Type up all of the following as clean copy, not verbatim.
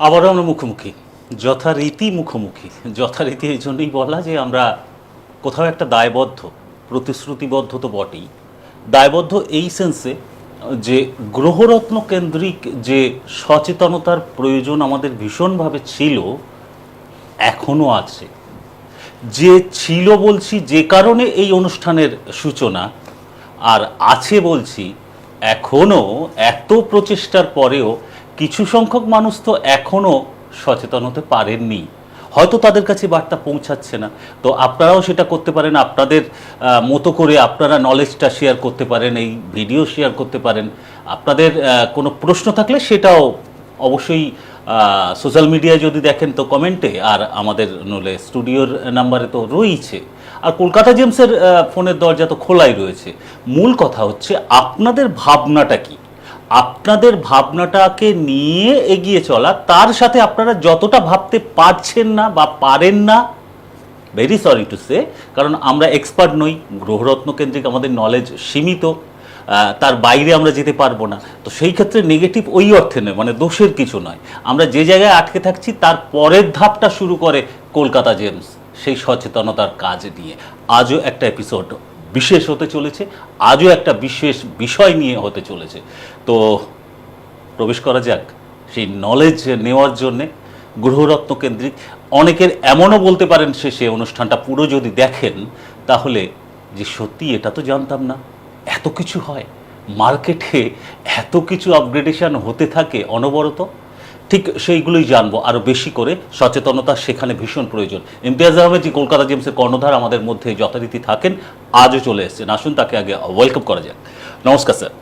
আবারও আমরা মুখোমুখি, যথারীতি মুখোমুখি। যথারীতি এই জন্যই বলা যে আমরা কোথাও একটা দায়বদ্ধ, প্রতিশ্রুতিবদ্ধ তো বটেই, দায়বদ্ধ এই সেন্সে যে গ্রহরত্ন কেন্দ্রিক যে সচেতনতার প্রয়োজন আমাদের ভীষণভাবে ছিল, এখনও আছে। যে ছিল বলছি যে কারণে এই অনুষ্ঠানের সূচনা, আর আছে বলছি এখনও এত প্রচেষ্টার পরেও কিছু সংখ্যক মানুষ তো এখনও সচেতন হতে পারেননি, হয়তো তাদের কাছে বার্তা পৌঁছাচ্ছে না। তো আপনারাও সেটা করতে পারেন, আপনাদের মতো করে আপনারা নলেজটা শেয়ার করতে পারেন, এই ভিডিও শেয়ার করতে পারেন। আপনাদের কোনো প্রশ্ন থাকলে সেটাও অবশ্যই সোশ্যাল মিডিয়ায় যদি দেখেন তো কমেন্টে, আর আমাদের নলে স্টুডিওর নাম্বারে তো রয়েছে, আর কলকাতা জেমসের ফোনের দরজা তো খোলাই রয়েছে। মূল কথা হচ্ছে আপনাদের ভাবনাটা কি, আপনাদের ভাবনাটাকে নিয়ে এগিয়ে চলা। তার সাথে আপনারা যতটা ভাবতে পারছেন না বা পারেন না, ভেরি সরি টু সে, কারণ আমরা এক্সপার্ট নই, গ্রহরত্ন কেন্দ্রিক আমাদের নলেজ সীমিত, তার বাইরে আমরা যেতে পারবো না। তো সেই ক্ষেত্রে নেগেটিভ ওই অর্থে নয়, মানে দোষের কিছু নয়। আমরা যে জায়গায় আটকে থাকছি তার পরের ধাপটা শুরু করে কলকাতা জেমস সেই সচেতনতার কাজ নিয়ে। আজও একটা এপিসোড বিশেষ হতে চলেছে, আজও একটা বিশেষ বিষয় নিয়ে হতে চলেছে। তো প্রবেশ করা যাক সেই নলেজ নেওয়ার জন্যে। গ্রহরত্ন কেন্দ্রিক অনেকের এমনও বলতে পারেন সে অনুষ্ঠানটা পুরো যদি দেখেন তাহলে যে সত্যি এটা তো জানতাম না, এত কিছু হয় মার্কেটে, এত কিছু আপগ্রেডেশন হতে থাকে অনবরত। ঠিক সেইগুলোই জানবো আরও বেশি করে, সচেতনতা সেখানে ভীষণ প্রয়োজন। ইমতিয়াজ আহমেদ জি কলকাতা জেমসের কর্ণধার আমাদের মধ্যে যথারীতি থাকেন, আজও চলে এসেছেন। আসুন তাকে আগে ওয়েলকাম করা যাক। নমস্কার স্যার।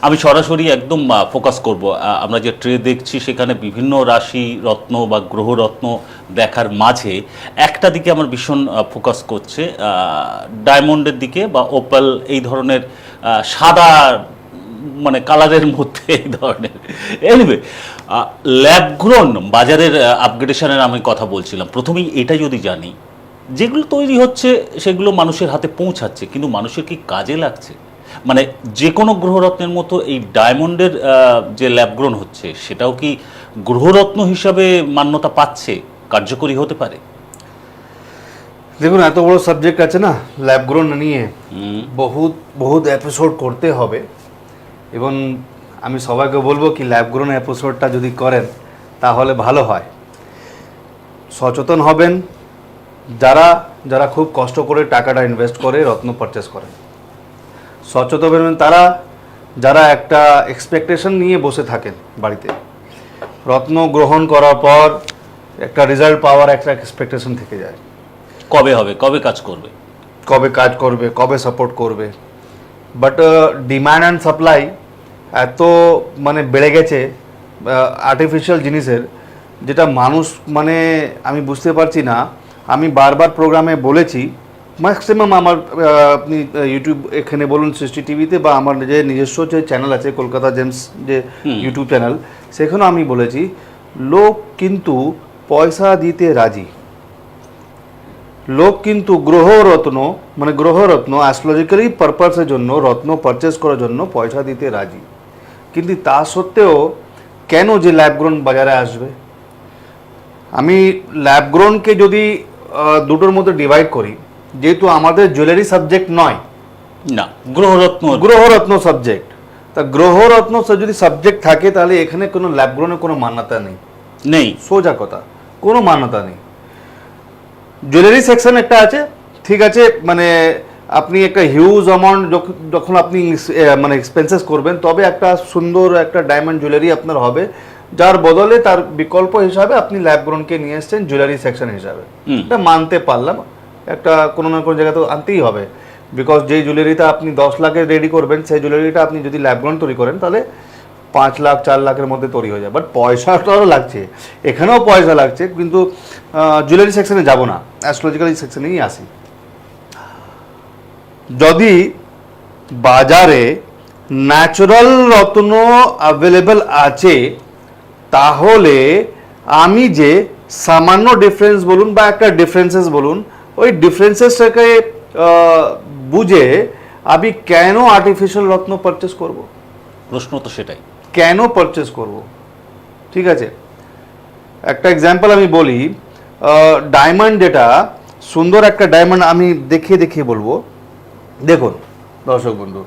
আমি সরাসরি একদম ফোকাস করব। আমরা যে ট্রে দেখছি সেখানে বিভিন্ন রাশি রত্ন বা গ্রহরত্ন দেখার মাঝে একটা দিকে আমার ভীষণ ফোকাস করছে, ডায়মন্ডের দিকে বা ওপাল, এই ধরনের সাদা মানে কালারের মধ্যে এই ধরনের। এনিওয়ে, ল্যাবগ্রোন বাজারের আপগ্রেডেশনের আমি কথা বলছিলাম। প্রথমেই এটা যদি জানি, যেগুলো তৈরি হচ্ছে সেগুলো মানুষের হাতে পৌঁছাচ্ছে, কিন্তু মানুষের কি কাজে লাগছে? মানে যে কোনো গ্রহরত্নের মতো এই ডায়মন্ডের যে ল্যাবগ্রোন হচ্ছে সেটাও কি গ্রহরত্ন হিসাবে মান্যতা পাচ্ছে, কার্যকরী হতে পারে? দেখুন, এত বড় সাবজেক্ট আছে না ল্যাব গ্রোন নিয়ে, বহুত বহুত এপিসোড করতে হবে। এবং আমি সবাইকে বলবো কি ল্যাব গ্রোন এপিসোডটা যদি করেন তাহলে ভালো হয়। সচেতন হবেন যারা যারা খুব কষ্ট করে টাকাটা ইনভেস্ট করে রত্ন পারচেস করেন। সচেতন হবেন তারা যারা একটা এক্সপেকটেশন নিয়ে বসে থাকেন বাড়িতে, রত্ন গ্রহণ করার পর একটা রেজাল্ট পাওয়ার একটা এক্সপেকটেশন থেকে যায়। কবে হবে, কবে কাজ করবে, কবে সাপোর্ট করবে। বাট ডিমান্ড অ্যান্ড সাপ্লাই এত মানে বেড়ে গেছে আর্টিফিশিয়াল জিনিসের, যেটা মানুষ মানে আমি বুঝতে পারছি না। আমি বারবার প্রোগ্রামে বলেছি, ম্যাক্সিমাম আমার আপনি ইউটিউব এখানে বলুন, সৃষ্টি টিভিতে, বা আমার যে নিজস্ব যে চ্যানেল আছে কলকাতা জেমস যে ইউটিউব চ্যানেল, সেখানেও আমি বলেছি লোক কিন্তু পয়সা দিতে রাজি। লোক কিন্তু গ্রহরত্ন অ্যাস্ট্রোলজিক্যালি পারপাসের জন্য রত্ন পারচেস করার জন্য পয়সা দিতে রাজি। কিন্তু তা সত্ত্বেও কেন যে ল্যাবগ্রোন বাজারে আসবে? আমি ল্যাবগ্রোনকে যদি দুটোর মধ্যে ডিভাইড করি, যেহেতু আমাদের জুয়েলারি সাবজেক্ট নয়, না গ্রহরত্ন সাবজেক্ট, তা গ্রহরত্ন যদি সাবজেক্ট থাকে তাহলে এখানে কোনো ল্যাবগ্রোনের কোনো মান্যতা নেই। সোজা কথা, কোনো মান্যতা নেই। জুয়েলারি সেকশন একটা আছে, ঠিক আছে, মানে আপনি একটা হিউজ অ্যামাউন্ট যখন আপনি মানে এক্সপেন্সেস করবেন তবে একটা সুন্দর একটা ডায়মন্ড জুয়েলারি আপনার হবে, যার বদলে তার বিকল্প হিসাবে আপনি ল্যাবগ্রোনকে নিয়ে এসছেন জুয়েলারি সেকশন হিসাবে। এটা মানতে পারলাম, একটা কোনো না কোনো জায়গায় তো আনতেই হবে। বিকজ যেই জুয়েলারিটা আপনি 10 লাখের রেডি করবেন, সেই জুয়েলারিটা আপনি যদি ল্যাবগ্রোন তৈরি করেন তাহলে 5 লাখ 4 লাখের মধ্যে তৈরি হয়ে যায়। বাট পয়সাটাও লাগছে, এখানেও পয়সা লাগছে, কিন্তু জুয়েলারি সেকশনে যাব না, অ্যাস্ট্রোলজিক্যাল সেকশনেই আসি। যদি বাজারে ন্যাচারাল রত্ন অ্যাভেলেবল আছে, তাহলে আমি যে সামান্য ডিফারেন্স বলুন বা একটা ডিফারেন্সেস বলুন, ওই ডিফারেন্সেসটাকে বুঝে আমি কেন আর্টিফিশিয়াল রত্ন পারচেস করব? প্রশ্ন তো সেটাই, কেন পারচেস করব? ঠিক আছে, একটা এক্সাম্পল আমি বলি, ডায়মন্ড যেটা সুন্দর একটা ডায়মন্ড আমি দেখিয়ে বলবো। দেখুন দর্শক বন্ধু,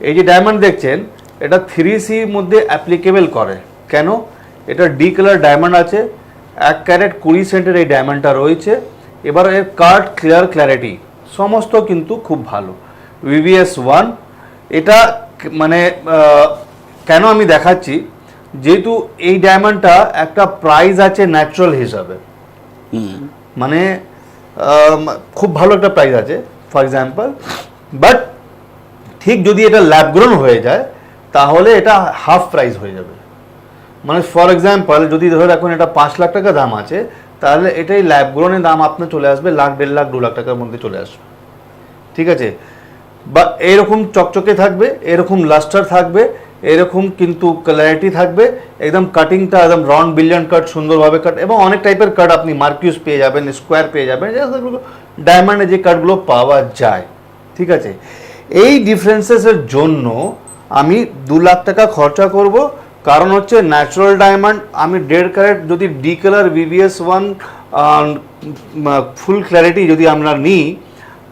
এই যে ডায়মন্ড দেখছেন এটা 3C মধ্যে অ্যাপ্লিকেবল করে। কেন? এটা ডি কালার ডায়মন্ড আছে, 1 ক্যারেট 20 সেন্টের এই ডায়মন্ডটা রয়েছে। এবার এর কাট ক্ল্যারিটি সমস্ত কিন্তু খুব ভালো। VVS1 এটা মানে কেন আমি দেখাচ্ছি, যেহেতু এই ডায়মন্ডটা একটা প্রাইস আছে ন্যাচারাল হিসাবে, মানে খুব ভালো একটা প্রাইস আছে ফর এক্সাম্পল। বাট ঠিক যদি এটা ল্যাব গ্রোন হয়ে যায় তাহলে এটা হাফ প্রাইস হয়ে যাবে। মানে ফর এক্সাম্পল যদি ধরো এখন এটা 5 লাখ টাকা দাম আছে, তাহলে এটাই ল্যাব গ্রোনের দাম আপনার চলে আসবে 1 লাখ, 1.5 লাখ, 2 লাখ টাকার মধ্যে চলে আসবে। ঠিক আছে, বা এরকম চকচকে থাকবে, এরকম লাস্টার থাকবে, এরকম কিন্তু ক্ল্যারিটি থাকবে, একদম কাটিংটা একদম রাউন্ড বিলিয়ন কাট, সুন্দরভাবে কাট, এবং অনেক টাইপের কাট আপনি মার্কিউস পেয়ে যাবেন, স্কোয়ার পেয়ে যাবেন, ডায়মন্ডে যে কাটগুলো পাওয়া যায়। ঠিক আছে, এই ডিফারেন্সেসের জন্য আমি 2 লাখ টাকা খরচা করব, কারণ হচ্ছে ন্যাচারাল ডায়মন্ড আমি 1.5 ক্যারেট যদি ডি কালার VVS1 ফুল ক্ল্যারিটি যদি আমরা নিই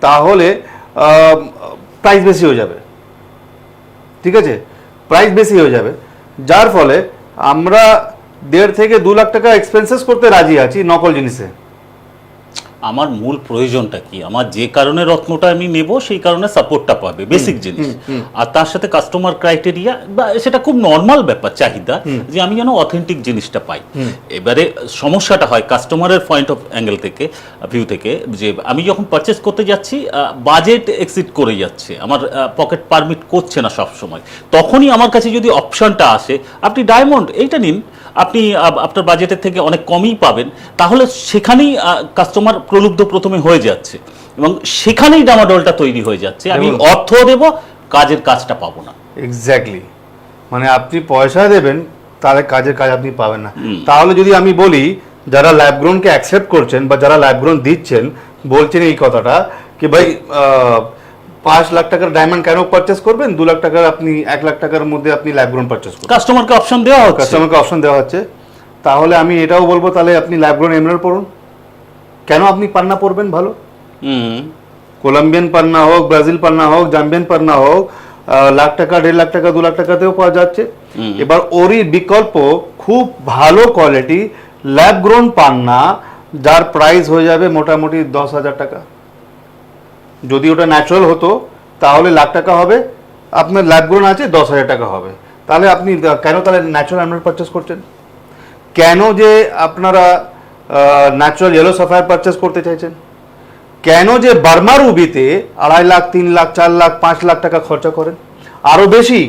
তাহলে প্রাইস বেশি হয়ে যাবে। ঠিক আছে, প্রাইস বেশি হয়ে যাবে, যার ফলে আমরা 1.5 থেকে 2 লাখ টাকা এক্সপেন্সেস করতে রাজি আছি নকল জিনিসে। আমার মূল প্রয়োজনটা কি, আমার যে কারণে রত্নটা আমি নেব সেই কারণে সাপোর্টটা পাবে, বেসিক জিনিস। আর তার সাথে কাস্টমার ক্রাইটেরিয়া বা সেটা খুব নর্মাল ব্যাপার, চাহিদা যে আমি যেন অথেন্টিক জিনিসটা পাই। এবারে সমস্যাটা হয় কাস্টমারের পয়েন্ট অফ অ্যাঙ্গেল থেকে, ভিউ থেকে, যে আমি যখন পারচেস করতে যাচ্ছি বাজেট এক্সিড করে যাচ্ছে, আমার পকেট পারমিট করছে না সব সময়, তখনই আমার কাছে যদি অপশনটা আসে আপনি ডায়মন্ড এইটা নিন, আপনি আপনার বাজেটের থেকে অনেক কমই পাবেন, তাহলে সেখানেই কাস্টমার প্রলুব্ধ প্রথমে হয়ে যাচ্ছে এবং সেখানেই ডামাডোলটা তৈরি হয়ে যাচ্ছে, আমি অর্থ দেব কাজের কাজটা পাবো না। এক্স্যাক্টলি, মানে আপনি পয়সা দেবেন তাহলে কাজের কাজ আপনি পাবেন না। তাহলে যদি আমি বলি যারা ল্যাব গ্রোনকে অ্যাকসেপ্ট করছেন বা যারা ল্যাব গ্রোন দিচ্ছেন, বলছেন এই কথাটা কি ভাই 5 লাখ টাকার ডায়মন্ড কেন পারচেস করবেন, 2 লাখ টাকার আপনি 1 লাখ টাকার মধ্যে আপনি ল্যাব গ্রোন পারচেস করবেন, কাস্টমারকে অপশন দেওয়া হচ্ছে, কাস্টমারকে অপশন দেওয়া হচ্ছে। তাহলে আমি এটাও বলবো তাহলে আপনি ল্যাব গ্রোন এমরাল্ড পড়ুন। কেন আপনি পান্না পড়বেন ভালো? কলম্বিয়ান পান্না হোক, ব্রাজিল পান্না হোক, জাম্বিয়ান পান্না হোক, 1 লাখ টাকা, 1.5 লাখ টাকা, 2 লাখ টাকাতেও পাওয়া যাচ্ছে। এবার ওরই বিকল্প খুব ভালো কোয়ালিটি ল্যাব গ্রোন পান্না, যার প্রাইস হয়ে যাবে মোটামুটি 10,000 টাকা। যদি ওটা ন্যাচারাল হতো তাহলে 1 লাখ টাকা হবে, আপনার ল্যাব গ্রোন আছে 10,000 টাকা হবে। তাহলে আপনি কেন তাহলে ন্যাচারাল এমরাল্ড পারচেস করছেন? কেন যে আপনারা ন্যাচারাল ইয়েলো সাফায়ার পারচেস করতে চাইছেন? কেন যে বার্মা রুবিতে 2.5 লাখ, 3 লাখ, 4 লাখ, 5 লাখ টাকা খরচা করেন আরও বেশি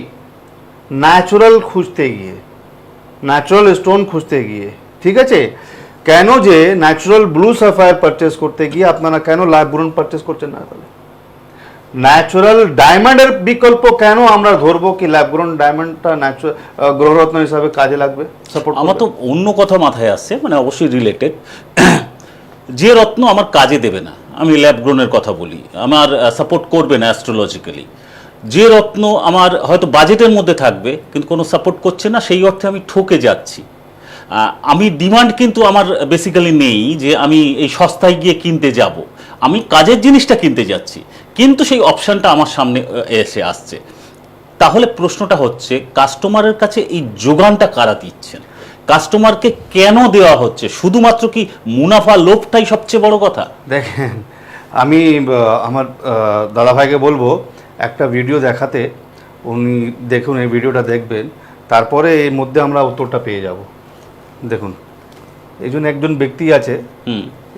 ন্যাচারাল খুঁজতে গিয়ে, ন্যাচারাল স্টোন খুঁজতে গিয়ে? ঠিক আছে, কেন যে ন্যাচারাল ব্লু সাফায়ার পারচেস করতে গিয়ে আপনারা কেন ল্যাব গ্রোন পারচেস করছেন না? তাহলে ন্যাচারাল ডায়মন্ডের বিকল্প কেন আমরা ধরবো কি ল্যাব গ্রোন ডায়মন্ডটা ন্যাচারাল গ্রহরত্ন হিসাবে কাজে লাগবে? সাপোর্ট আমার তো অন্য কথা মাথায় আসছে, মানে অবশ্যই রিলেটেড, যে রত্ন আমার কাজে দেবে না, আমি ল্যাব গ্রোনের কথা বলি, আমার সাপোর্ট করবে না অ্যাস্ট্রোলজিক্যালি, যে রত্ন আমার হয়তো বাজেটের মধ্যে থাকবে কিন্তু কোনো সাপোর্ট করছে না, সেই অর্থে আমি ঠকে যাচ্ছি। আমি ডিমান্ড কিন্তু আমার বেসিক্যালি নেই যে আমি এই সস্তায় গিয়ে কিনতে যাব, আমি কাজের জিনিসটা কিনতে যাচ্ছি, কিন্তু সেই অপশানটা আমার সামনে এসে আসছে। তাহলে প্রশ্নটা হচ্ছে কাস্টমারের কাছে এই যোগানটা কারা দিচ্ছেন, কাস্টমারকে কেন দেওয়া হচ্ছে? শুধুমাত্র কি মুনাফা লোভটাই সবচেয়ে বড় কথা? দেখেন, আমি আমার দাদাভাইকে বলবো একটা ভিডিও দেখাতে, উনি দেখুন, এই ভিডিওটা দেখবেন, তারপরে এর মধ্যে আমরা উত্তরটা পেয়ে যাব। দেখুন, এই জন্য একজন ব্যক্তি আছে,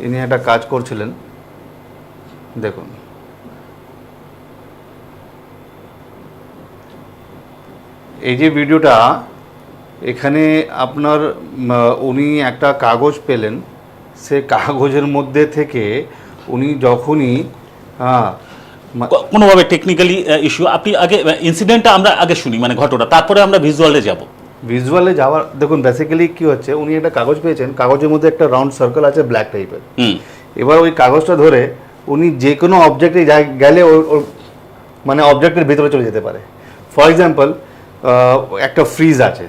ইনি একটা কাজ করছিলেন, দেখুন এই যে ভিডিওটা, এখানে আপনার উনি একটা কাগজ পেলেন, সে কাগজের মধ্যে থেকে উনি যখনই কোনোভাবে টেকনিক্যালি ইস্যু, আপনি আগে ইনসিডেন্টটা আমরা আগে শুনি, মানে ঘটনা, তারপরে আমরা ভিজুয়ালে যাব। ভিজুয়ালে যাওয়ার, দেখুন বেসিক্যালি কি হচ্ছে, উনি একটা কাগজ পেয়েছেন, কাগজের মধ্যে একটা রাউন্ড সার্কেল আছে ব্ল্যাক টাইপের। এবার ওই কাগজটা ধরে উনি যে কোনো অবজেক্টে গেলে ওর মানে অবজেক্টের ভিতরে চলে যেতে পারে। ফর এক্সাম্পল একটা ফ্রিজ আছে,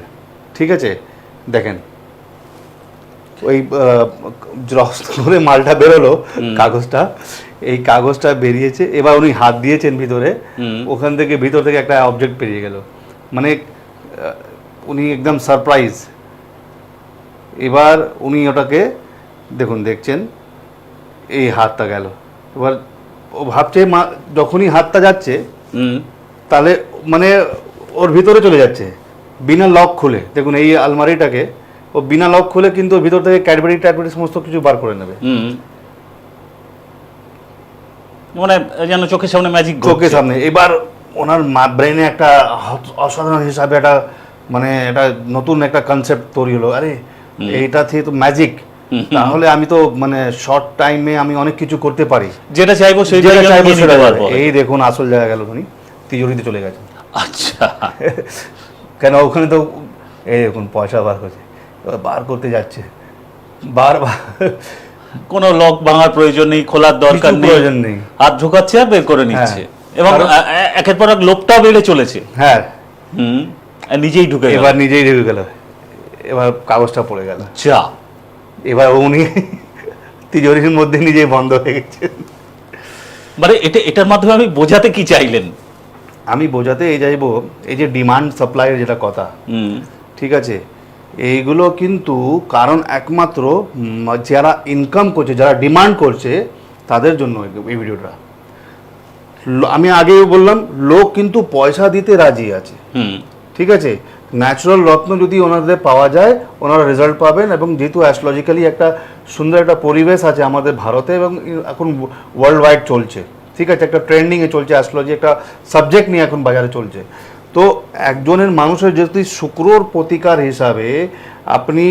ঠিক আছে, দেখেন ওই জেরক্স করে মালটা বেরোলো, কাগজটা, এই কাগজটা বেরিয়েছে, এবার উনি হাত দিয়েছেন ভিতরে, ওখান থেকে ভিতর থেকে একটা অবজেক্ট বেরিয়ে গেল, মানে উনি একদম সারপ্রাইজ। এবার উনি ওটাকে দেখুন, দেখছেন এই হাতটা গেল, এবার ও ভাবছে যখনই হাতটা যাচ্ছে তাহলে মানে ওর ভিতরে চলে যাচ্ছে বিনা লক খুলে। দেখুন এই আলমারিটাকে ও বিনা লক খুলে কিন্তু ওর ভিতর থেকে ক্যাডবেরি ট্যাডবেরি সমস্ত কিছু বার করে নেবে, মানে যেন চোখের সামনে ম্যাজিক, চোখের সামনে। এবার ওনার ব্রেনে একটা অসাধারণ হিসাবে একটা মানে একটা নতুন একটা কনসেপ্ট তৈরি হলো, আরে এইটা থেকে তো ম্যাজিক, তাহলে আমি তো মানে শর্ট টাইমে আমি অনেক কিছু করতে পারি, যেটা চাইবো সেটা পারবো। এই দেখুন আসল জায়গা গেল, উনি তিজোরিতে চলে গেছেন। আচ্ছা, কেন ওখানে তো এই দেখুন পয়সা বার করছে, বার করতে যাচ্ছে বারবার, কোনো লক ভাঙার প্রয়োজন নেই, খোলার দরকার নেই, প্রয়োজন নেই, হাত ঢোকাচ্ছে আর বের করে নিচ্ছে, এবং একের পর এক লোকটাও বেড়ে চলেছে। হ্যাঁ, নিজেই ঢুকে গেল, এবার নিজেই ঢুকে গেল, এবার কাগজটা পড়ে গেল, চা, এবার উনি তিজোরির মধ্যে নিজেই বন্ধ হয়ে গেছে। মানে এটার মাধ্যমে আমি বোঝাতে কি চাইলেন? আমি বোঝাতে এই যাইবো, এই যে ডিমান্ড সাপ্লাইয়ের যেটা কথা, ঠিক আছে, এইগুলো কিন্তু কারণ একমাত্র যারা ইনকাম করছে, যারা ডিমান্ড করছে তাদের জন্য এই ভিডিওটা। আমি আগেই বললাম, লোক কিন্তু পয়সা দিতে রাজি আছে, ঠিক আছে, ন্যাচারাল রত্ন যদি ওনাদের পাওয়া যায় ওনারা রেজাল্ট পাবেন। এবং যেহেতু অ্যাস্ট্রোলজিক্যালি একটা সুন্দর একটা পরিবেশ আছে আমাদের ভারতে, এবং এখন ওয়ার্ল্ড ওয়াইড চলছে, ঠিক আছে, একটা ট্রেন্ডিংয়ে চলছে অ্যাস্ট্রোলজি, একটা সাবজেক্ট নিয়ে এখন বাজারে চলছে। তো একজনের মানুষের যদি শুক্রর প্রতিকার হিসাবে আপনি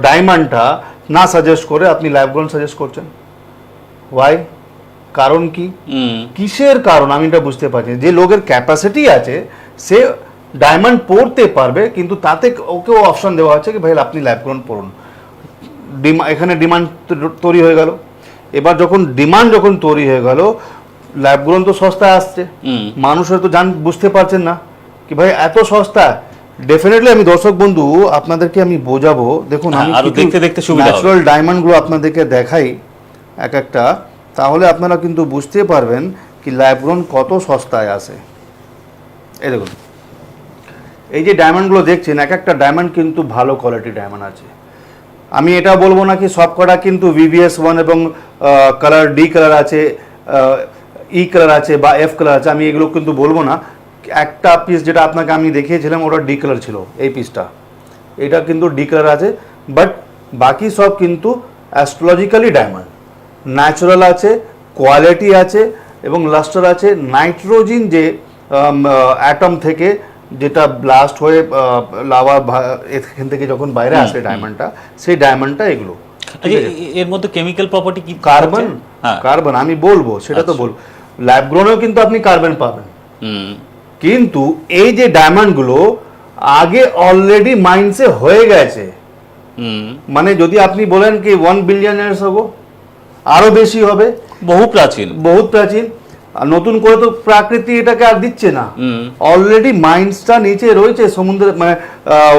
ডায়মন্ডটা না সাজেস্ট করে আপনি ল্যাবগ্রন সাজেস্ট করছেন, ওয়াই? কারণ কি, কিসের কারণ আমি এটা বুঝতে পারছি। যে লোকের ক্যাপাসিটি আছে সে ডায়মন্ড পড়তে পারবে, কিন্তু তাতে ওকেও অপশন দেওয়া হচ্ছে কি ভাই আপনি ল্যাবগ্রন পড়ুন, এখানে ডিমান্ড তৈরি হয়ে গেল। এবার যখন ডিমান্ড তৈরি হয়ে গেল, ল্যাবগ্রন তো সস্তায় আসছে, মানুষ হয়তো বুঝতে পারছেন না কি ভাই এত সস্তা। ডেফিনেটলি আমি দর্শক বন্ধু আপনাদেরকে আমি বোঝাবো, দেখুন আমি ন্যাচারাল ডায়মন্ডগুলো আপনাদেরকে দেখাই এক একটা, তাহলে আপনারা কিন্তু বুঝতে পারবেন কি ল্যাবগ্রন কত সস্তায় আসে। এই দেখুন এই যে ডায়মন্ডগুলো দেখছেন, এক একটা ডায়মন্ড কিন্তু ভালো কোয়ালিটি ডায়মন্ড আছে। আমি এটা বলবো না কি সব কটা কিন্তু VVS1 এবং কালার ডি কালার আছে, ই কালার আছে বা এফ কালার আছে, আমি এগুলো কিন্তু বলবো না। একটা পিস যেটা আপনাকে আমি দেখিয়েছিলাম ওটা ডি কালার ছিল, এই পিসটা, এটা কিন্তু ডি কালার আছে, বাট বাকি সব কিন্তু অ্যাস্ট্রোলজিক্যালি ডায়মন্ড, ন্যাচারাল আছে, কোয়ালিটি আছে এবং লাস্টার আছে। নাইট্রোজেন যে অ্যাটম থেকে যেটা ব্লাস্ট হয়ে লাভা এখান থেকে যখন বাইরে আসে ডায়মন্ডটা, সেই ডায়মন্ডটা এগুলো। এর মধ্যে কেমিক্যাল প্রপার্টি কি? কার্বন, কার্বন আমি বলবো সেটা তো বলবো। ল্যাবগ্রনেও কিন্তু আপনি কার্বন পাবেন, কিন্তু এই যে ডায়মন্ডগুলো আগে অলরেডি মাইন্সে হয়ে গেছে, মানে যদি আপনি বলেন কি 1 বিলিয়ন ইয়ার্স আগো, আরো বেশি হবে, বহু প্রাচীন, বহুত প্রাচীন। আর নতুন করে তো প্রকৃতি এটাকে আর দিচ্ছে না, অলরেডি মাইন্সটা নিচে রয়েছে সমুদ্রের, মানে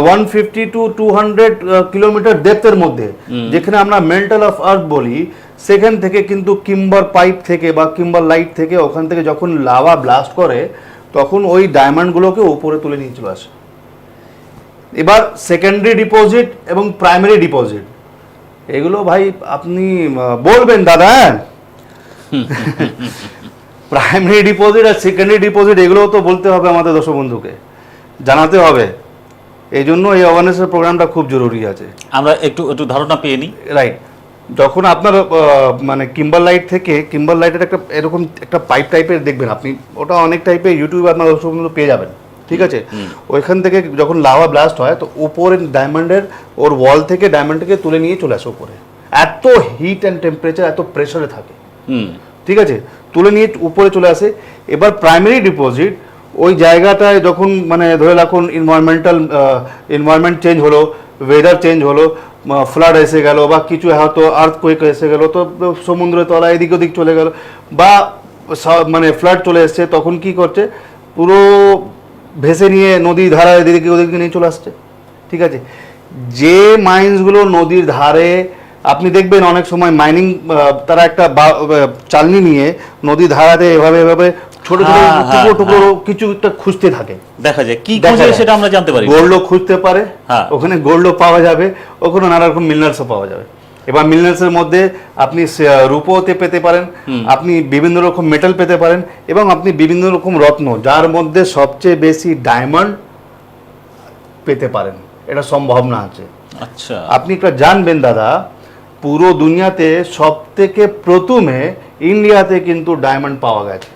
150 to 200 কিলোমিটার ডেপথের মধ্যে, যেখানে আমরা মেন্টাল অফ আর্থ বলি, সেখান থেকে কিন্তু কিম্বার পাইপ থেকে বা কিম্বার লাইট থেকে ওখান থেকে যখন লাভা ব্লাস্ট করে তখন ওই ডায়মন্ডগুলোকে উপরে তুলে নিয়ে চলে আসে। এবার সেকেন্ডারি ডিপোজিট এবং প্রাইমারি ডিপোজিট, এগুলো ভাই আপনি বলবেন দাদা, প্রাইমারি ডিপোজিট আর সেকেন্ডারি ডিপোজিট এগুলো তো বলতে হবে আমাদের দর্শক বন্ধুকে, জানাতে হবে। এই জন্য এই অ্যাওয়ারনেসের প্রোগ্রামটা খুব জরুরি আছে, আমরা একটু ধারণা পেয়ে নিই। রাইট, যখন আপনার মানে কিম্বার লাইট থেকে, কিম্বার লাইটের একটা এরকম একটা পাইপ টাইপের দেখবেন আপনি, ওটা অনেক টাইপের ইউটিউবে আপনার দর্শক বন্ধু পেয়ে যাবেন, ঠিক আছে, ওইখান থেকে যখন লাভা ব্লাস্ট হয় তো উপরে ডায়মন্ডের ওর ওয়াল থেকে ডায়মন্ডটাকে তুলে নিয়ে চলে আসে উপরে, এত হিট অ্যান্ড টেম্পারেচার, এত প্রেসারে থাকে, ঠিক আছে, তুলে নিয়ে উপরে চলে আসে। এবার প্রাইমারি ডিপোজিট ওই জায়গাটায় যখন মানে ধরে রাখুন এনভায়রনমেন্ট চেঞ্জ হলো, ওয়েদার চেঞ্জ হলো, ফ্লাড এসে গেল বা কিছু হয়তো আর্থকুয়েক এসে গেল, তো সমুদ্রের তলা এদিক ওদিক চলে গেল বা মানে ফ্লাড চলে এসছে, তখন কি করছে পুরো ভেসে নিয়ে নদীর ধারায় এদিকে ওদিকে নিয়ে চলে আসছে, ঠিক আছে। যে মাইন্সগুলো নদীর ধারে আপনি দেখবেন অনেক সময় মাইনিং তারা একটা চালনি নিয়ে নদী ধারাতে এভাবে এভাবে ছোট ছোট টুকরো টুকরো কিছু একটা খুঁজতে থাকে, দেখা যায় কি খুঁজে সেটা আমরা জানতে পারি। গোল্ডও খুঁজতে পারে, হ্যাঁ। ওখানে গোল্ডও পাওয়া যাবে, ওখানে নানা রকম মিনারেলসও পাওয়া যাবে। এবার মিনারেলসের মধ্যে আপনি রূপোতে পেতে পারেন, আপনি বিভিন্ন রকম মেটাল পেতে পারেন, এবং আপনি বিভিন্ন রকম রত্ন, যার মধ্যে সবচেয়ে বেশি ডায়মন্ড পেতে পারেন, এটা সম্ভাবনা আছে। আচ্ছা, আপনি একটা জানবেন দাদা, পুরো দুনিয়াতে সব থেকে প্রথমে ইন্ডিয়াতে কিন্তু ডায়মন্ড পাওয়া গেছে।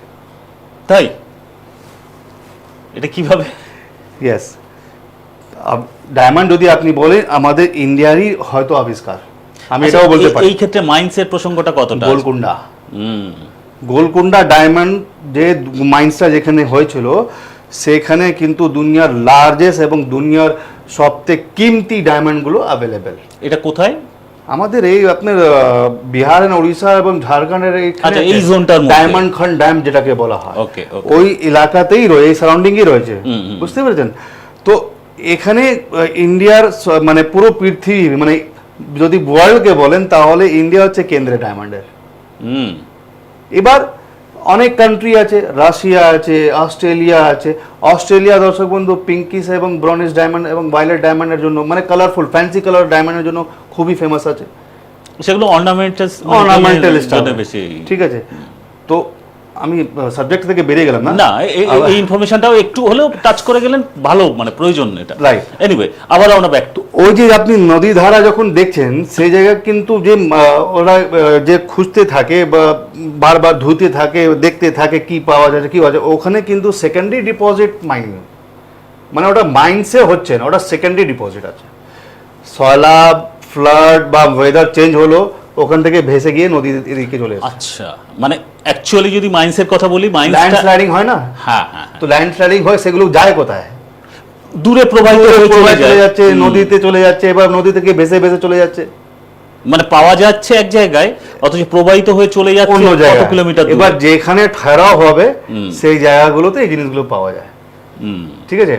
তাই? এটা কিভাবে? ইয়েস, ডায়মন্ড যদি আপনি বলেন আমাদের ইন্ডিয়ারই হয়তো আবিষ্কার, আমি এটাও বলতে পারি। এই ক্ষেত্রে মাইন্সের প্রসঙ্গটা কতটা? গোলকুন্ডা, গোলকুন্ডা ডায়মন্ড যে মাইন্সটা যেখানে হয়েছিল, সেখানে কিন্তু দুনিয়ার লার্জেস্ট এবং দুনিয়ার সবথেকে কিমতি ডায়মন্ডগুলো অ্যাভেলেবেল। এটা কোথায়? আমাদের এই আপনার বিহার, ওড়িশা এবং ঝাড়খণ্ডের এই জোনটার মধ্যে ডায়মন্ড খান ড্যাম যেটাকে বলা হয়, ওকে, ওই এলাকাতেই রয়েছে, এই সারাউন্ডিংই রয়েছে, বুঝতে পেরেছেন? তো এখানে ইন্ডিয়ার মানে পুরো পৃথিবী, মানে যদি ওয়ার্ল্ডকে বলেন তাহলে ইন্ডিয়া হচ্ছে কেন্দ্রে ডায়মন্ডের। এবার অনেক কান্ট্রি আছে, রাশিয়া আছে, অস্ট্রেলিয়া আছে। অস্ট্রেলিয়া দর্শক বন্ধু পিঙ্কিস এবং ব্রনিশ ডায়মন্ড এবং ভায়োলেট ডায়মন্ডের জন্য, মানে কালারফুল ফ্যান্সি কালার ডায়মন্ডের জন্য খুবই ফেমাস আছে। সেগুলো অর্নামেন্টাল বেশি। ঠিক আছে, তো আমি সাবজেক্ট থেকে বেরিয়ে গেলাম না, না এই ইনফরমেশনটাও একটু হলেও টাচ করে গেলেন, ভালো, মানে প্রয়োজন এটা, রাইট? এনিওয়ে, আবার আমরা ব্যাক টু ওই যে আপনি নদী ধারা যখন দেখছেন, সেই জায়গায় কিন্তু যে ওরা যে খুঁজতে থাকে বা বারবার ধুতে থাকে, দেখতে থাকে কি পাওয়া যায় কি পাওয়া যায়, ওখানে কিন্তু সেকেন্ডারি ডিপোজিট মাইনিং, মানে ওটা মাইন্সে হচ্ছে না, ওটা সেকেন্ডারি ডিপোজিট আছে। সয়লাব, ফ্লাড বা ওয়েদার চেঞ্জ হলো, ওখান থেকে ভেসে গিয়ে নদীর দিকে চলে আসে। আচ্ছা, মানে অ্যাকচুয়ালি যদি মাইন্সের কথা বলি, ল্যান্ডস্লাইডিং হয় না? হ্যাঁ হ্যাঁ, তো ল্যান্ডস্লাইডিং হয়, সেগুলো যায় কোথায়? দূরে প্রবাহিত হয়ে চলে যাচ্ছে, নদীতে চলে যাচ্ছে, এবার নদী থেকে ভেসে ভেসে চলে যাচ্ছে, মানে পাওয়া যাচ্ছে এক জায়গায়, অথচ প্রবাহিত হয়ে চলে যাচ্ছে অন্য জায়গায়, কত কিলোমিটার দূরে। এবার যেখানে ঠেরাও হবে সেই জায়গাগুলোতে এই জিনিসগুলো পাওয়া যায়। ঠিক আছে,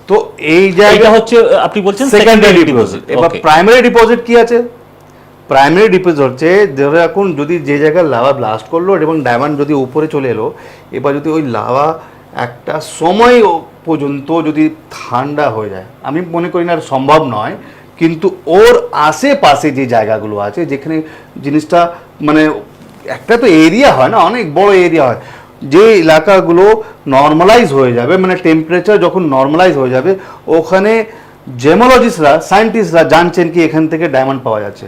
তো এই জায়গা হচ্ছে আপনি বলছেন সেকেন্ডারি ডিপোজিট। এবার প্রাইমারি ডিপোজিট কি আছে? প্রাইমারি ডিপোজিট হচ্ছে, ধরো এখন যদি যে জায়গায় লাভা ব্লাস্ট করলো এবং ডায়মন্ড যদি উপরে চলে এলো, এবার যদি ওই লাভা একটা সময় পর্যন্ত যদি ঠান্ডা হয়ে যায়, আমি মনে করি না সম্ভব নয়, কিন্তু ওর আশেপাশে যে জায়গাগুলো আছে যেখানে জিনিসটা মানে একটা তো এরিয়া হয় না, অনেক বড় এরিয়া হয়, যে এলাকাগুলো নর্মালাইজ হয়ে যাবে, মানে টেম্পারেচার যখন নর্মালাইজ হয়ে যাবে, ওখানে জেমোলজিস্টরা, সায়েন্টিস্টরা জানছেন কি এখান থেকে ডায়মন্ড পাওয়া যাচ্ছে।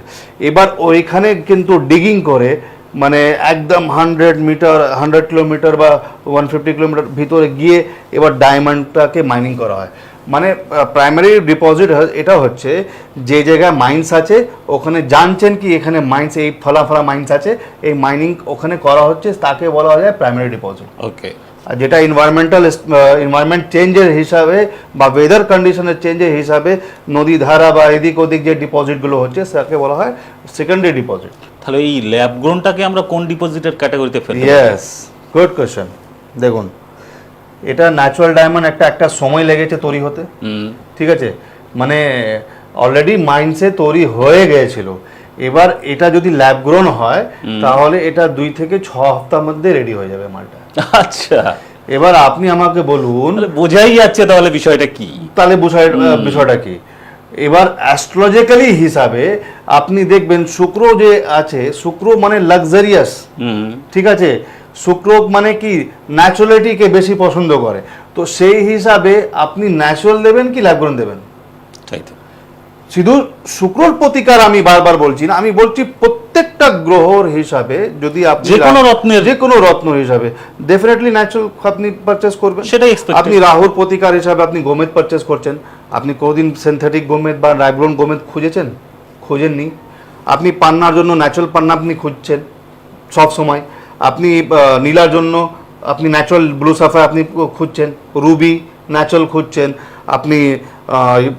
এবার ওইখানে কিন্তু ডিগিং করে, মানে একদম 100 কিলোমিটার বা 150 কিলোমিটার ভিতরে গিয়ে এবার ডায়মন্ডটাকে মাইনিং করা হয়। মানে প্রাইমারি ডিপোজিট এটা হচ্ছে যে জায়গায় মাইন্স আছে, ওখানে জানছেন কি এখানে মাইন্স, এই ফলাফলা মাইন্স আছে, এই মাইনিং ওখানে করা হচ্ছে, তাকে বলা যায় প্রাইমারি ডিপোজিট। ওকে, আর যেটা এনভায়রনমেন্ট চেঞ্জের হিসাবে বা ওয়েদার কন্ডিশনের চেঞ্জের হিসাবে নদী ধারা বা এদিক ওদিক যে ডিপোজিটগুলো হচ্ছে, তাকে বলা হয় সেকেন্ডারি ডিপোজিট। তাহলে এই ল্যাব গ্রোনটাকে আমরা কোন ডিপোজিটের ক্যাটাগরিতে ফেলতে পারি? Yes, good question. দেখুন, এটা ন্যাচারাল ডায়মন্ড একটা সময় লেগেছে তৈরি হতে, ঠিক আছে, মানে অলরেডি মাইন্সে তৈরি হয়ে গিয়েছিল। এবার এটা যদি ল্যাব গ্রোন হয় তাহলে এটা 2 থেকে 6 হপ্তার মধ্যে রেডি হয়ে যাবে মালটা। আচ্ছা, এবার আপনি আমাকে বলুন, বোঝাই যাচ্ছে তাহলে বিষয়টা কি, তাহলে বিষয়টা কি। এবার অ্যাস্ট্রোলজিক্যালি হিসাবে আপনি দেখবেন শুক্র যে আছে, শুক্র মানে লাক্সারিয়াস, ঠিক আছে, শুক্র মানে কি ন্যাচুরালিটিকে বেশি পছন্দ করে, তো সেই হিসাবে আপনি ন্যাচুরাল দেবেন কি ল্যাব গ্রোন দেবেন? তাই তো, শুধু শুক্রর প্রতিকার আমি বারবার বলছি না, আমি বলছি প্রত্যেকটা গ্রহর হিসাবে যদি আপনি যে কোনো রত্ন হিসাবে ডেফিনেটলি ন্যাচারাল আপনি পারচেজ করবেন, সেটাই এক্সপেক্ট। আপনি রাহুর প্রতিকার হিসাবে আপনি গোমেদ পারচেজ করছেন, আপনি কোনদিন সিনথেটিক গোমেদ বা ল্যাব-গ্রোন গোমেদ খুঁজেছেন? খুঁজেননি। আপনি পান্নার জন্য ন্যাচারাল পান্না আপনি খুঁজছেন সব সময়, আপনি নীলার জন্য আপনি ন্যাচারাল ব্লু সাফায়ার আপনি খুঁজছেন, রুবি ন্যাচারাল খুঁজছেন, আপনি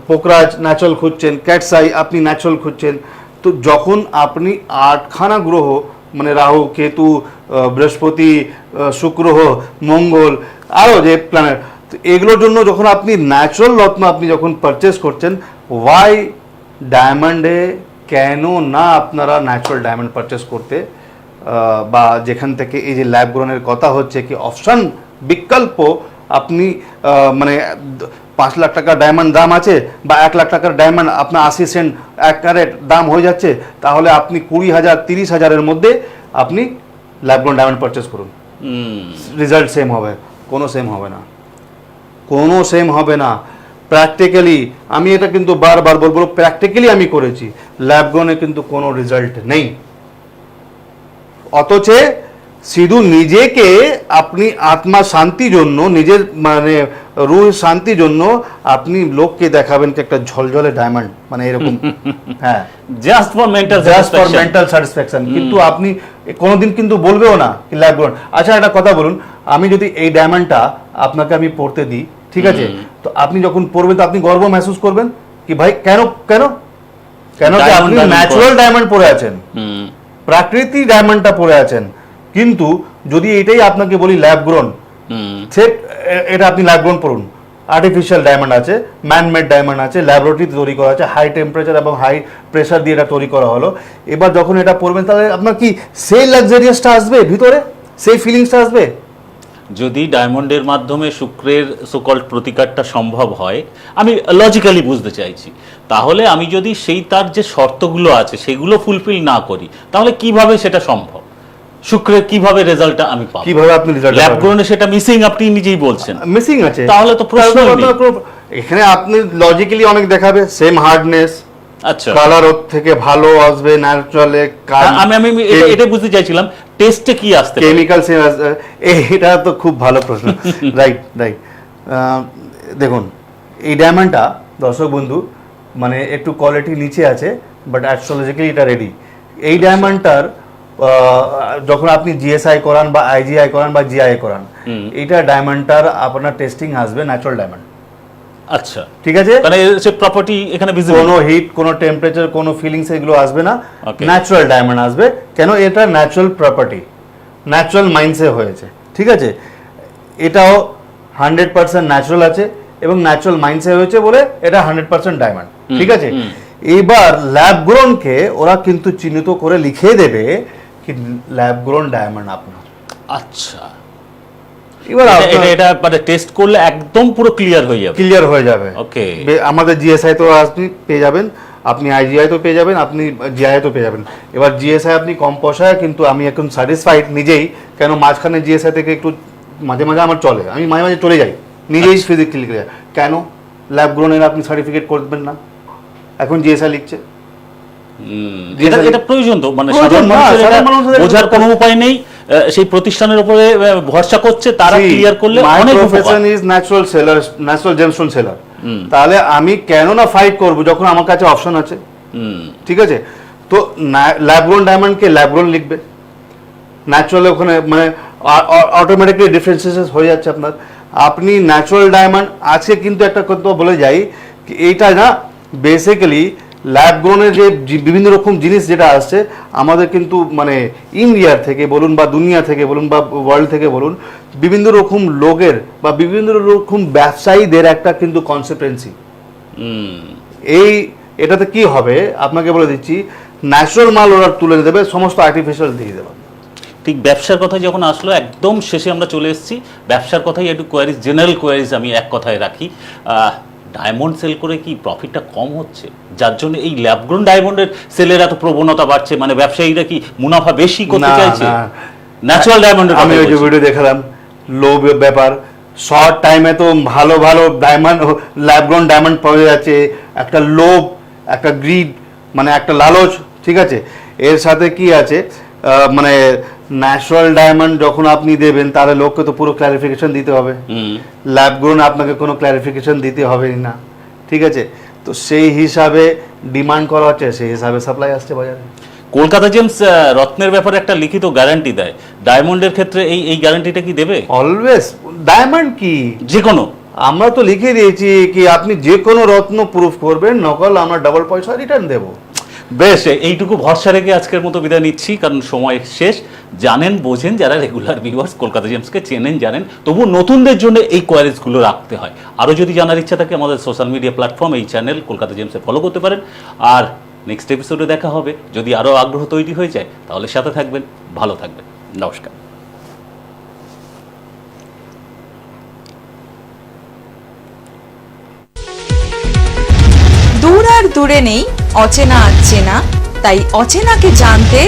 পোকরাজ ন্যাচারাল খুঁজছেন, ক্যাটসাই আপনি ন্যাচারাল খুঁজছেন। তো যখন আপনি 8খানা গ্রহ মানে রাহু, কেতু, বৃহস্পতি, শুক্র, মঙ্গল, আরও যে প্ল্যানেট, তো এগুলোর জন্য যখন আপনি ন্যাচারাল রত্ন আপনি যখন পারচেস করছেন, ওয়াই ডায়মন্ডে কেন না আপনারা ন্যাচারাল ডায়মন্ড পারচেস করতে বা যেখান থেকে এই যে ল্যাব গ্রোনের কথা হচ্ছে কি অপশন বিকল্প আপনি মানে 5 লাখ টাকার ডায়মন্ড দাম আছে বা 1 লাখ টাকার ডায়মন্ড আপনার 80 সেন্ট 1 ক্যারেট দাম হয়ে যাচ্ছে, তাহলে আপনি 20,000 30,000-এর মধ্যে আপনি ল্যাব গ্রোন ডায়মন্ড পারচেস করুন, রেজাল্ট সেম হবে? কোনো সেম হবে না, কোনো সেম হবে না। প্র্যাকটিক্যালি আমি এটা কিন্তু বারবার বলবো, প্র্যাকটিক্যালি আমি করেছি, ল্যাব গ্রোনে কিন্তু কোনো রেজাল্ট নেই। অথচ শুধু নিজেকে আপনি আত্মা শান্তির জন্য, নিজের মানে রুহ শান্তির জন্য আপনি লোককে দেখাবেন কি একটা ঝলঝলে ডায়মন্ড, মানে এরকম হ্যাঁ, জাস্ট ফর মেন্টাল স্যাটিসফ্যাকশন। কিন্তু আপনি কোনোদিন কিন্তু বলবেও না কি ল্যাব গ্রোন। আচ্ছা একটা কথা বলুন, আমি যদি এই ডায়মন্ডটা আপনাকে আমি পড়তে দিই, ঠিক আছে, তো আপনি যখন পড়বেন তো আপনি গর্ব महसूस করবেন কি ভাই কেন কেন কেন কি আপনি ন্যাচারাল ডায়মন্ড পরে আছেন, প্রাকৃতিক ডায়মন্ডটা পরে আছেন। কিন্তু যদি এটাই আপনাকে বলি ল্যাব গ্রোন, এটা আপনি ল্যাব গ্রোন পড়ুন, আর্টিফিশিয়াল ডায়মন্ড আছে, ম্যানমেড ডায়মন্ড আছে, ল্যাবরেটরিতে তৈরি করা আছে, হাই টেম্পারেচার এবং হাই প্রেসার দিয়ে এটা তৈরি করা হলো। এবার যখন এটা পড়বেন তাহলে আপনার কি সেই লাক্সারিয়াসটা আসবে ভিতরে, সেই ফিলিংসটা আসবে? যদি ডায়মন্ডের মাধ্যমে শুক্রের সোকল্ড প্রতিকারটা সম্ভব হয়, আমি লজিক্যালি বুঝতে চাইছি, তাহলে আমি যদি সেই তার যে শর্তগুলো আছে সেগুলো ফুলফিল না করি, তাহলে কিভাবে সেটা সম্ভব? শুক্রের কিভাবে রেজাল্টটা আমি পাবো? কিভাবে আপনি রেজাল্ট ল্যাব গ্রোনে সেটা মিসিং, আপনি নিজেই বলছেন মিসিং আছে, তাহলে তো প্রশ্ন এখানে আপনি লজিক্যালি অনেক দেখাবে সেম হার্ডনেস, আচ্ছা কালার ওর থেকে ভালো আসবে ন্যাচারালে। আমি এটা বুঝতে চাইছিলাম টেস্টে কি আসতে কেমিক্যাল সেম আসবে, এটা তো খুব ভালো প্রশ্ন। Right right. দেখুন এই ডায়মন্ডটা দর্শক বন্ধু মানে একটু কোয়ালিটি নিচে আছে, বাট অ্যাস্ট্রোলজিক্যালি এটা রেডি। এই ডায়মন্ডটার যখন আপনি জিএসআই করান বা আইজিআই করান বা জিআই করান, এইটা ডায়মন্ডটার আপনার টেস্টিং আসবে ন্যাচারাল ডায়মন্ড। আচ্ছা ঠিক আছে, মানে সে প্রপার্টি এখানে ভিজিবল, কোনো হিট, কোনো টেম্পারেচার, কোনো ফিলিংস এগুলো আসবে না, ন্যাচারাল ডায়মন্ড আসবে। কেন? এটা ন্যাচারাল প্রপার্টি, ন্যাচারাল মাইন্ডসে হয়েছে, ঠিক আছে। এটাও 100% ন্যাচারাল আছে এবং ন্যাচারাল মাইন্ডসে হয়েছে বলে এটা 100% ডায়মন্ড, ঠিক আছে। এবার ল্যাব গ্রোনকে ওরা কিন্তু চিহ্নিত করে লিখে দেবে কি ল্যাব গ্রোন ডায়মন্ড আপনার। আচ্ছা, এবার এটা মানে টেস্ট করলে একদম পুরো ক্লিয়ার হয়ে যাবে। ওকে, আমাদের জিএসআই তো আপনি পেয়ে যাবেন, আপনি আইজিআই তো পেয়ে যাবেন, আপনি জিআই তো পেয়ে যাবেন। এবার জিএসআই আপনি কম পয়সায়, কিন্তু আমি এখন স্যাটিসফাইড নিজেই। কেন মাঝখানে জিএসআই থেকে একটু মাঝে মাঝে আমার চলে, আমি মাঝে মাঝে চলে যাই নিজেই ফিজিক্যালি। কেন ল্যাব গ্রোনের আপনি সার্টিফিকেট করবেন না? এখন জিএসআই লিখছে, এটা প্রয়োজন তো, মানে বোঝার কোনো উপায় নেই, সেই প্রতিষ্ঠানের উপরে ভরসা করছে, তারা ক্লিয়ার করলে অনেক profession is natural seller, natural gemstone seller. তাহলে আমি কেন না ফাইট করব যখন আমার কাছে অপশন আছে? ঠিক আছে, তো ল্যাব গ্রোন ডায়মন্ডকে ল্যাব গ্রোন লিখবে, ন্যাচারাল ওখানে মানে অটোমেটিকলি ডিফারেন্সিয়েশন হয়ে যাচ্ছে আপনার। আপনি ন্যাচারাল ডায়মন্ড আছে, কিন্তু একটা কথা বলে যাই, এইটা না বেসিক্যালি ল্যাব গ্রোনের যে বিভিন্ন রকম জিনিস যেটা আসছে আমাদের কিন্তু মানে ইন্ডিয়ার থেকে বলুন বা দুনিয়া থেকে বলুন বা ওয়ার্ল্ড থেকে বলুন, বিভিন্ন রকম লোকের বা বিভিন্ন রকম ব্যবসায়ীদের একটা কিন্তু কনসিকুয়েন্সি। এটাতে কি হবে আপনাকে বলে দিচ্ছি, ন্যাচারাল মাল ওরা তুলে দেবে, সমস্ত আর্টিফিশিয়াল দিয়ে দেবে। ঠিক ব্যবসার কথা যখন আসলো, একদম শেষে আমরা চলে এসেছি ব্যবসার কথাই, একটু কোয়ারিজ, জেনারেল কোয়ারিজ আমি এক কথায় রাখি। ডায়মন্ড সেল করে কি প্রফিটটা কম হচ্ছে, যার জন্য এই ল্যাব গ্রোন ডায়মন্ডের সেলের এত প্রবণতা বাড়ছে? মানে ব্যবসায়ীরা কি মুনাফা বেশি করতে চাইছে? ন্যাচারাল ডায়মন্ডের আমি ওই যে ভিডিও দেখালাম, লো ব্যাপার, শর্ট টাইমে তো ভালো ভালো ডায়মন্ড, ল্যাব গ্রোন ডায়মন্ড পাওয়া যাচ্ছে। একটা লোভ, একটা গ্রিড, মানে একটা লালচ, ঠিক আছে। এর সাথে কি আছে, মানে ন্যাচারাল ডায়মন্ড যখন আপনি দেবেন তাহলে লোককে তো পুরো ক্লারিফিকেশন দিতে হবে, ল্যাব গ্রোন আপনাকে কোনো ক্লারিফিকেশন দিতে হবে না, ঠিক আছে। তো সেই হিসাবে ডিমান্ড করা হচ্ছে, সেই হিসাবে সাপ্লাই আসছে বাজারে। কলকাতা জেমস রত্নের ব্যাপারে একটা লিখিত গ্যারান্টি দেয়, ডায়মন্ডের ক্ষেত্রে এই গ্যারান্টিটা কি দেবে? অলওয়েজ। ডায়মন্ড কি যে কোনো, আমরা তো লিখে দিয়েছি কি আপনি যে কোনো রত্ন প্রুফ করবেন, নকল আমরা ডাবল পয়সা রিটার্ন দেবো। বেশ, এইটুকু ভরসা রেখে আজকের মতো বিদায় নিচ্ছি, কারণ সময় শেষ। জানেন বোঝেন যারা রেগুলার ভিউয়ার্স, কলকাতা জেমসকে চেনেন জানেন, তবু নতুনদের জন্য এই কোয়ারিজগুলো রাখতে হয়। আরও যদি জানার ইচ্ছা থাকে আমাদের সোশ্যাল মিডিয়া প্ল্যাটফর্ম, এই চ্যানেল কলকাতা জেমসে ফলো করতে পারেন। আর নেক্সট এপিসোডে দেখা হবে। যদি আরও আগ্রহ তৈরি হয়ে যায় তাহলে সাথে থাকবেন। ভালো থাকবেন। নমস্কার। দূর আর দূরে নেই অচেনা চেনা, তাই অচেনাকে জানতে